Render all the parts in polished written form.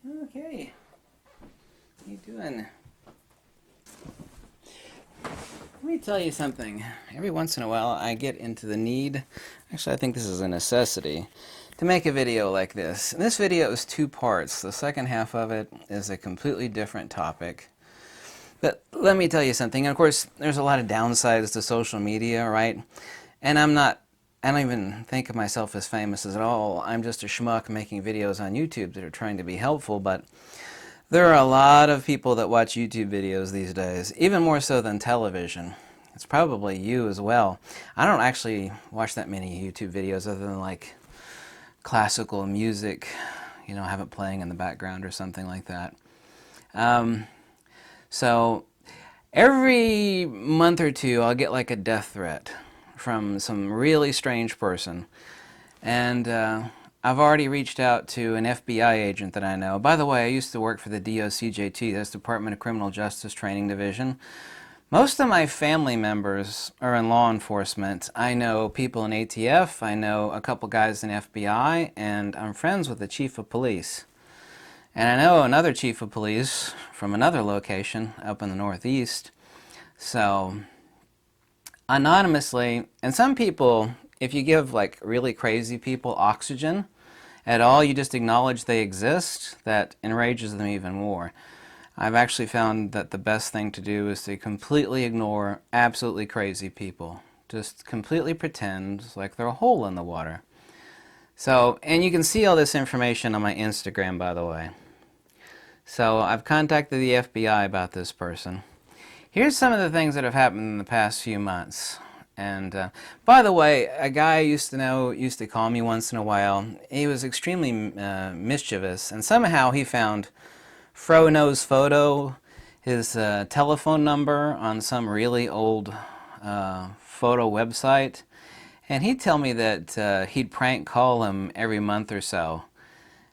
Okay, how you doing? Let me tell you something. Every once in a while, I get into the need, actually, I think this is a necessity, to make a video like this. And this video is two parts. The second half of it is a completely different topic. But let me tell you something. And of course, there's a lot of downsides to social media, right? And I don't even think of myself as famous at all. I'm just a schmuck making videos on YouTube that are trying to be helpful, but there are a lot of people that watch YouTube videos these days, even more so than television. It's probably you as well. I don't actually watch that many YouTube videos other than like classical music, have it playing in the background or something like that. Um, so every month or two, I'll get like a death threat from some really strange person. And I've already reached out to an FBI agent that I know. By the way, I used to work for the DOCJT, that's Department of Criminal Justice Training Division. Most of my family members are in law enforcement. I know people in ATF, I know a couple guys in FBI, and I'm friends with the chief of police. And I know another chief of police from another location up in the Northeast. So, anonymously, and some people, if you give like really crazy people oxygen at all, you just acknowledge they exist, that enrages them even more. I've actually found that the best thing to do is to completely ignore absolutely crazy people. Just completely pretend like they're a hole in the water. So, and you can see all this information on my Instagram, by the way. So I've contacted the FBI about this person. Here's some of the things that have happened in the past few months. And by the way, a guy I used to know used to call me once in a while. He was extremely mischievous, and somehow he found Fro Knows Photo, his telephone number on some really old photo website, and he'd tell me that he'd prank call him every month or so.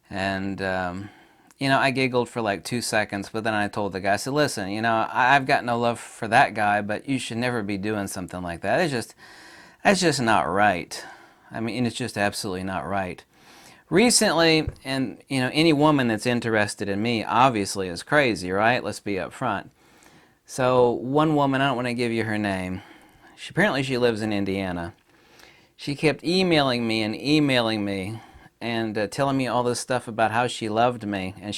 And I giggled for like 2 seconds, but then I told the guy, I said, listen, I've got no love for that guy, but you should never be doing something like that. That's just not right. I mean, it's just absolutely not right. Recently, and any woman that's interested in me obviously is crazy, right? Let's be upfront. So one woman, I don't want to give you her name. Apparently she lives in Indiana. She kept emailing me and telling me all this stuff about how she loved me, and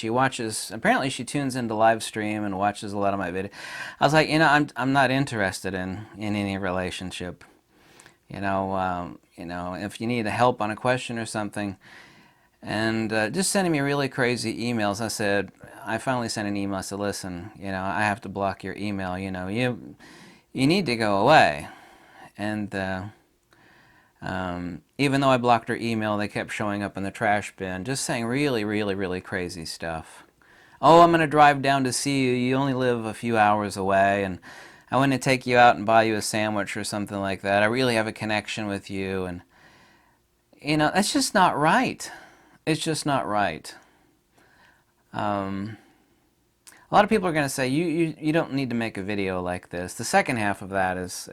apparently she tunes into live stream and watches a lot of my videos. I was like, I'm not interested in any relationship. If you need help on a question or something, and just sending me really crazy emails. I finally sent an email. I said, listen, I have to block your email. You need to go away. And even though I blocked her email, they kept showing up in the trash bin, just saying really, really, really crazy stuff. Oh, I'm going to drive down to see you. You only live a few hours away, and I want to take you out and buy you a sandwich or something like that. I really have a connection with you, and that's just not right. It's just not right. A lot of people are going to say you don't need to make a video like this. The second half of that is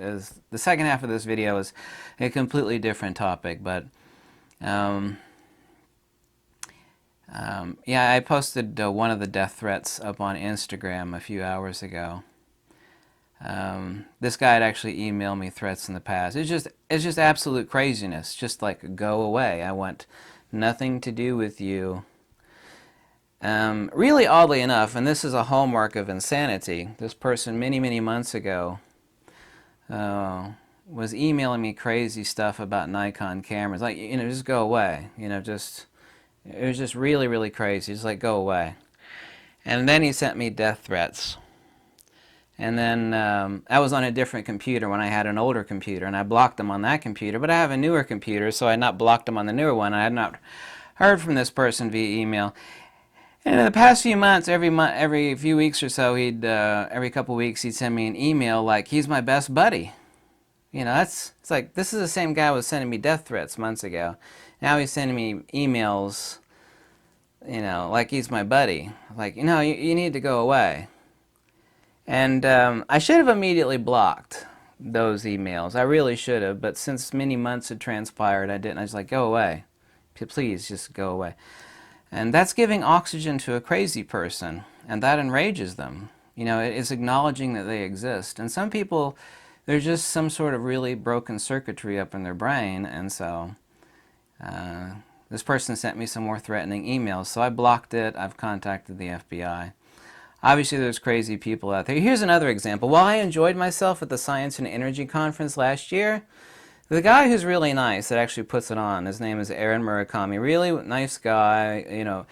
the second half of this video is a completely different topic. But yeah, I posted one of the death threats up on Instagram a few hours ago. This guy had actually emailed me threats in the past. It's just absolute craziness. Just like, go away. I want nothing to do with you. Really oddly enough, and this is a hallmark of insanity, this person many, many months ago was emailing me crazy stuff about Nikon cameras. Like, just go away. It was just really, really crazy. Just like, go away. And then he sent me death threats. And then I was on a different computer when I had an older computer, and I blocked them on that computer. But I have a newer computer, so I had not blocked them on the newer one. I had not heard from this person via email. And in the past few months, every few weeks or so, every couple weeks, he'd send me an email like he's my best buddy. It's like this is the same guy who was sending me death threats months ago. Now he's sending me emails, like he's my buddy. Like, you need to go away. And I should have immediately blocked those emails. I really should have, but since many months had transpired, I didn't. I was like, go away. Please just go away. And that's giving oxygen to a crazy person, and that enrages them. You know, it's acknowledging that they exist. And some people, there's just some sort of really broken circuitry up in their brain, and so this person sent me some more threatening emails, so I blocked it. I've contacted the FBI. Obviously, there's crazy people out there. Here's another example. While I enjoyed myself at the Science and Energy Conference last year, the guy who's really nice that actually puts it on, his name is Aaron Murakami. Really nice guy, you know,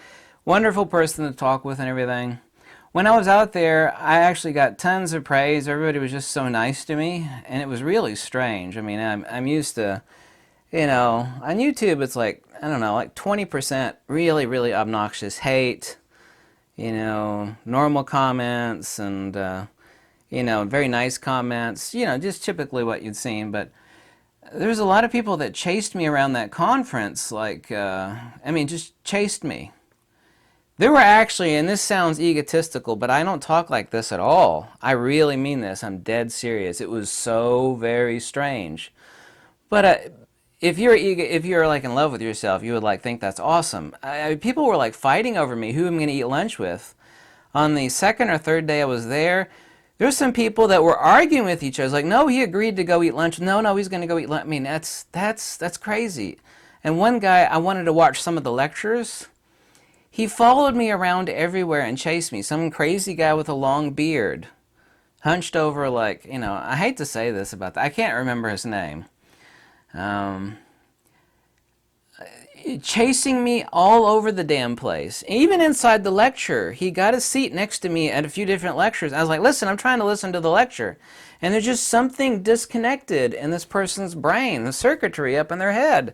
wonderful person to talk with and everything. When I was out there, I actually got tons of praise. Everybody was just so nice to me, and it was really strange. I mean, I'm used to, you know, on YouTube it's like, I don't know, like 20% really, really obnoxious hate, you know, normal comments and, you know, very nice comments, you know, just typically what you'd seen. But there's a lot of people that chased me around that conference, like, I mean, just chased me. There were actually, and this sounds egotistical, but I don't talk like this at all. I really mean this. I'm dead serious. It was so very strange. But if you're like in love with yourself, you would like think that's awesome. People were like fighting over me, who I'm going to eat lunch with. On the second or third day I was there, there's some people that were arguing with each other. Like, no, he agreed to go eat lunch. No, he's going to go eat lunch. I mean, that's crazy. And one guy, I wanted to watch some of the lectures. He followed me around everywhere and chased me. Some crazy guy with a long beard, hunched over like, you know, I hate to say this about that. I can't remember his name. Chasing me all over the damn place. Even inside the lecture, he got a seat next to me at a few different lectures. I was like, listen, I'm trying to listen to the lecture. And there's just something disconnected in this person's brain, the circuitry up in their head.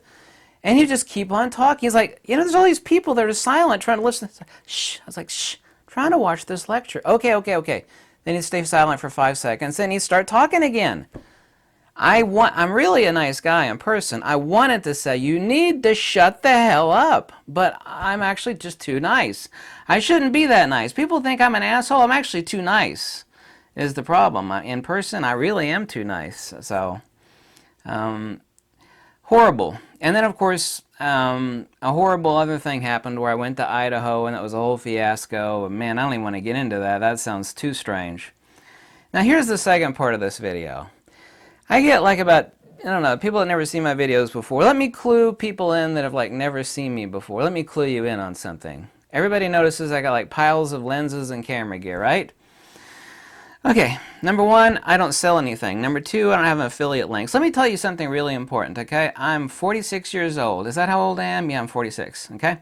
And he just keep on talking. He's like, you know, there's all these people that are silent trying to listen. Shh. I was like, shh, I'm trying to watch this lecture. Okay. Then he'd stay silent for 5 seconds. Then he'd start talking again. I'm really a nice guy in person. I wanted to say, you need to shut the hell up. But I'm actually just too nice. I shouldn't be that nice. People think I'm an asshole. I'm actually too nice is the problem. In person, I really am too nice. So, horrible. And then, of course, a horrible other thing happened where I went to Idaho, and it was a whole fiasco. Man, I don't even want to get into that. That sounds too strange. Now, here's the second part of this video. I get like about, I don't know, people that never seen my videos before. Let me clue people in that have like never seen me before. Let me clue you in on something. Everybody notices I got like piles of lenses and camera gear, right? Okay, number one, I don't sell anything. Number two, I don't have an affiliate links. Let me tell you something really important, okay? I'm 46 years old. Is that how old I am? Yeah, I'm 46, okay?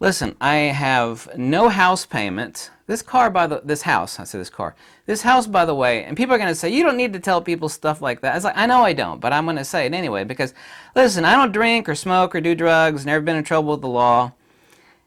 Listen, I have no house payment. This house, by the way, and people are going to say, you don't need to tell people stuff like that. It's like, I know I don't, but I'm going to say it anyway, because, listen, I don't drink or smoke or do drugs, never been in trouble with the law.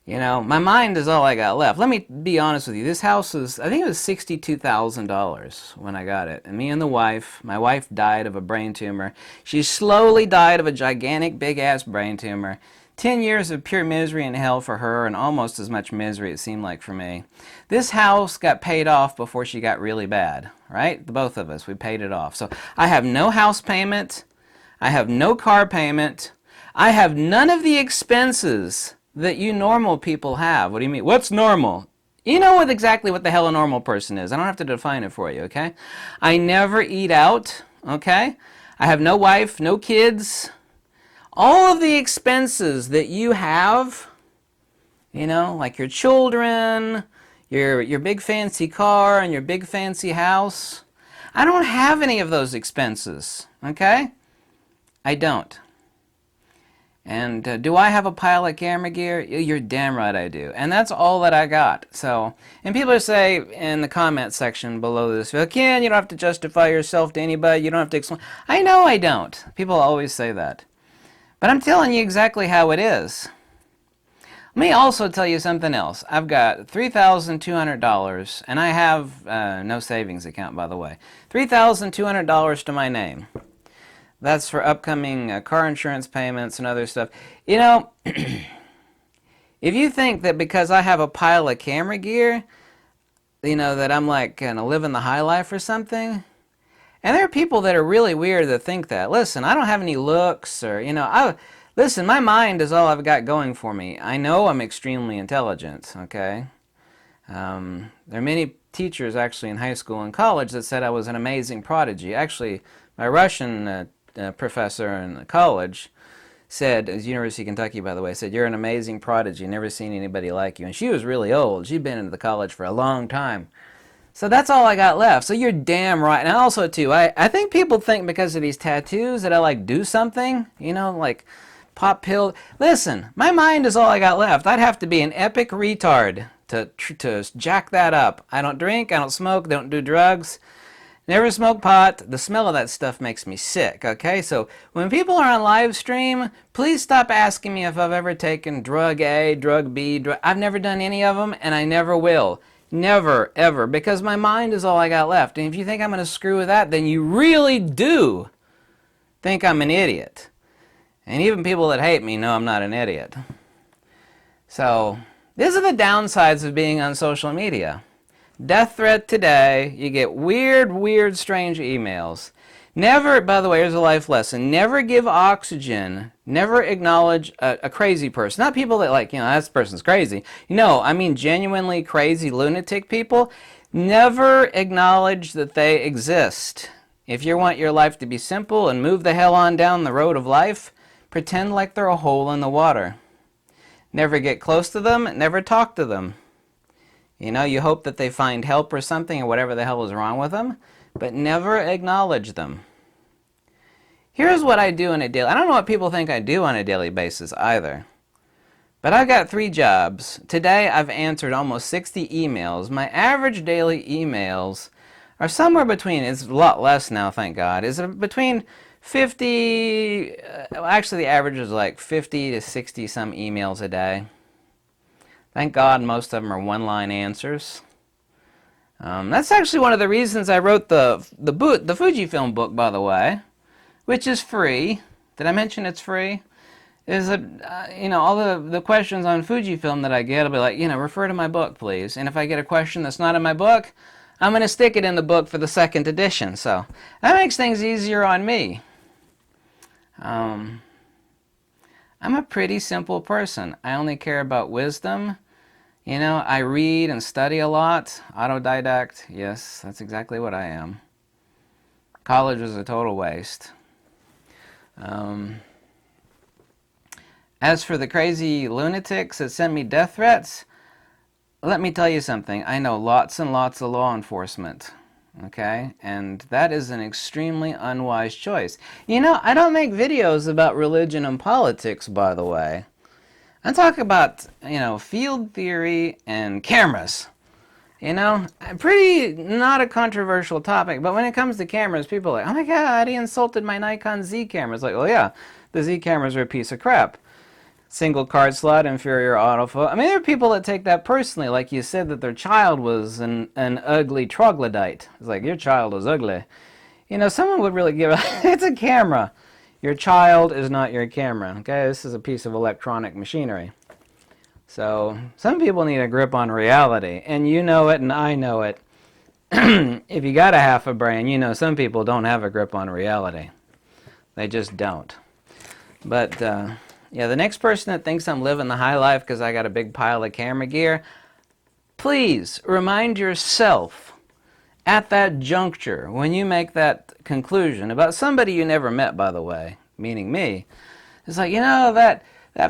You know, my mind is all I got left. Let me be honest with you. This house is, I think it was $62,000 when I got it. And me and my wife died of a brain tumor. She slowly died of a gigantic, big-ass brain tumor. 10 years of pure misery and hell for her, and almost as much misery it seemed like for me. This house got paid off before she got really bad, right? The both of us, we paid it off. So I have no house payment. I have no car payment. I have none of the expenses that you normal people have. What do you mean? What's normal? You know exactly what the hell a normal person is. I don't have to define it for you, okay? I never eat out, okay? I have no wife, no kids. All of the expenses that you have, you know, like your children, your big fancy car and your big fancy house, I don't have any of those expenses, okay? I don't. And do I have a pile of camera gear? You're damn right I do. And that's all that I got. So, and people say in the comment section below this video, Ken, you don't have to justify yourself to anybody. You don't have to explain. I know I don't. People always say that. But I'm telling you exactly how it is. Let me also tell you something else. I've got $3,200, and I have no savings account, by the way. $3,200 to my name. That's for upcoming car insurance payments and other stuff. You know, if you think that because I have a pile of camera gear, you know, that I'm like kind of living the high life or something, and there are people that are really weird that think that. Listen, I don't have any looks or, you know, Listen, my mind is all I've got going for me. I know I'm extremely intelligent, okay? There are many teachers actually in high school and college that said I was an amazing prodigy. Actually, my Russian professor in college said, at University of Kentucky, by the way, said, "You're an amazing prodigy. Never seen anybody like you." And she was really old. She'd been into the college for a long time. So that's all I got left. So you're damn right. And also, too, I think people think because of these tattoos that I like do something, you know, like pop pill. Listen, my mind is all I got left. I'd have to be an epic retard to jack that up. I don't drink, I don't smoke, don't do drugs, never smoke pot. The smell of that stuff makes me sick, okay? So when people are on live stream, please stop asking me if I've ever taken drug A, drug B, I've never done any of them, and I never will. Never, ever, because my mind is all I got left. And if you think I'm going to screw with that, then you really do think I'm an idiot. And even people that hate me know I'm not an idiot. So, these are the downsides of being on social media. Death threat today, you get weird, strange emails. Never, by the way, here's a life lesson, never give oxygen, never acknowledge a crazy person. Not people that like, you know, this person's crazy. No, I mean genuinely crazy lunatic people. Never acknowledge that they exist. If you want your life to be simple and move the hell on down the road of life, pretend like they're a hole in the water. Never get close to them, never talk to them. You know, you hope that they find help or something or whatever the hell is wrong with them, but never acknowledge them. Here's what I do on a daily, I don't know what people think I do on a daily basis either, but I've got 3 jobs. Today I've answered almost 60 emails. My average daily emails are somewhere between, it's a lot less now, thank God, is between 50, actually the average is like 50 to 60 some emails a day. Thank God most of them are one-line answers. That's actually one of the reasons I wrote the Fujifilm book, by the way, which is free. Did I mention it's free? Is that, you know, all the questions on Fujifilm that I get, I'll be like, you know, refer to my book, please. And if I get a question that's not in my book, I'm going to stick it in the book for the 2nd edition. So that makes things easier on me. I'm a pretty simple person. I only care about wisdom. You know, I read and study a lot. Autodidact. Yes, that's exactly what I am. College was a total waste. As for the crazy lunatics that send me death threats, let me tell you something. I know lots and lots of law enforcement. Okay? And that is an extremely unwise choice. You know, I don't make videos about religion and politics, by the way. I talk about, you know, field theory and cameras. You know, pretty not a controversial topic, but when it comes to cameras, people are like, oh my God, he insulted my Nikon Z camera. It's like, well, yeah, the Z cameras are a piece of crap. Single card slot, inferior autofocus. I mean, there are people that take that personally, like you said that their child was an ugly troglodyte. It's like, your child is ugly. You know, someone would really give it's a camera. Your child is not your camera, okay? This is a piece of electronic machinery. So, some people need a grip on reality, and you know it and I know it. If you got a half a brain, you know some people don't have a grip on reality. They just don't. But, yeah, the next person that thinks I'm living the high life because I got a big pile of camera gear, please remind yourself at that juncture, when you make that conclusion about somebody you never met, by the way, meaning me, it's like, you know, that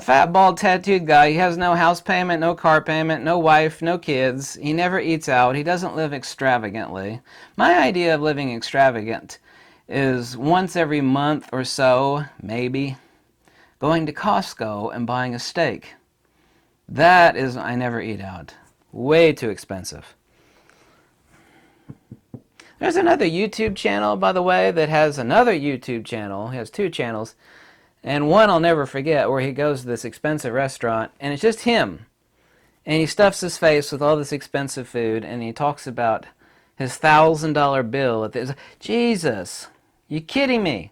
fat, bald, tattooed guy, he has no house payment, no car payment, no wife, no kids, he never eats out, he doesn't live extravagantly. My idea of living extravagant is once every month or so, maybe, going to Costco and buying a steak. That is, I never eat out. Way too expensive. There's another YouTube channel, by the way, that has another YouTube channel. He has 2 channels. And one I'll never forget, where he goes to this expensive restaurant, and it's just him. And he stuffs his face with all this expensive food, and he talks about his $1,000 bill. At this. Jesus, you kidding me?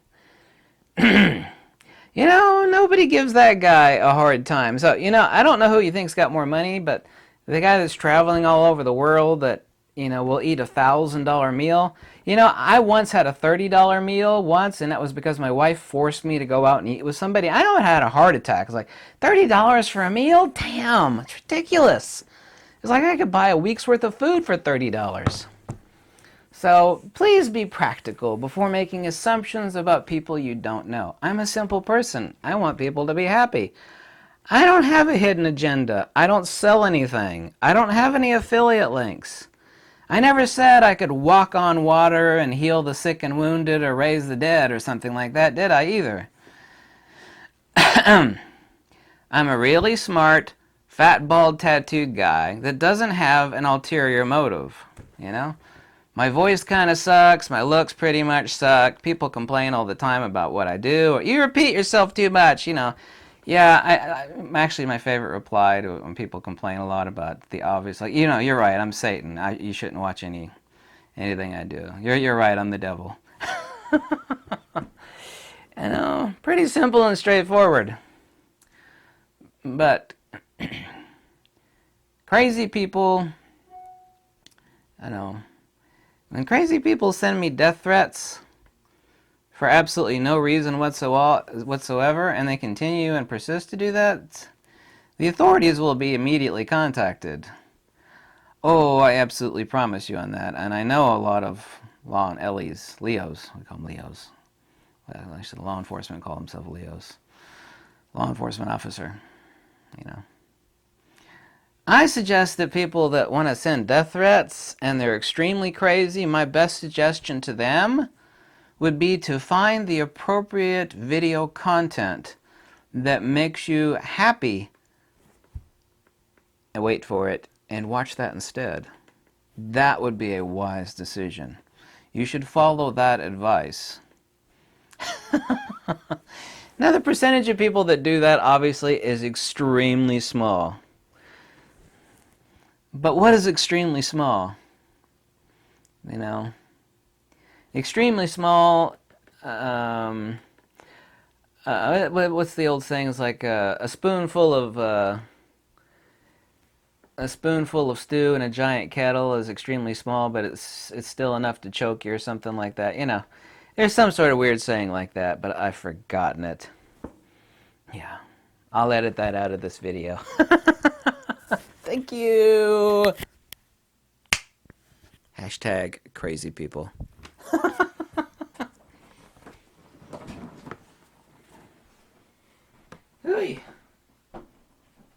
You know, nobody gives that guy a hard time. So, you know, I don't know who you think's got more money, but the guy that's traveling all over the world that will eat $1,000 meal. I once had a $30 meal once, and that was because my wife forced me to go out and eat with somebody. I know I had a heart attack. It's like, $30 for a meal? Damn, it's ridiculous. It's like I could buy a week's worth of food for $30. So please be practical before making assumptions about people you don't know. I'm a simple person. I want people to be happy. I don't have a hidden agenda. I don't sell anything. I don't have any affiliate links. I never said I could walk on water and heal the sick and wounded or raise the dead or something like that, did I either? I'm a really smart, fat, bald, tattooed guy that doesn't have an ulterior motive, My voice kind of sucks. My looks pretty much suck. People complain all the time about what I do. Or, you repeat yourself too much, Yeah, actually my favorite reply to when people complain a lot about the obvious, like, you're right, I'm Satan. You shouldn't watch anything I do. You're right, I'm the devil. Pretty simple and straightforward. But crazy people, when crazy people send me death threats for absolutely no reason whatsoever, and they continue and persist to do that, the authorities will be immediately contacted. Oh, I absolutely promise you on that. And I know a lot of Leos, we call them Leos. Well, actually, law enforcement call themselves Leos. Law enforcement officer, I suggest that people that want to send death threats and they're extremely crazy, my best suggestion to them would be to find the appropriate video content that makes you happy, and wait for it, and watch that instead. That would be a wise decision. You should follow that advice. Now, the percentage of people that do that obviously is extremely small. But what is extremely small? Extremely small, what's the old saying? It's like a spoonful of stew in a giant kettle is extremely small, but it's still enough to choke you or something like that. There's some sort of weird saying like that, but I've forgotten it. Yeah, I'll edit that out of this video. Thank you. # crazy people.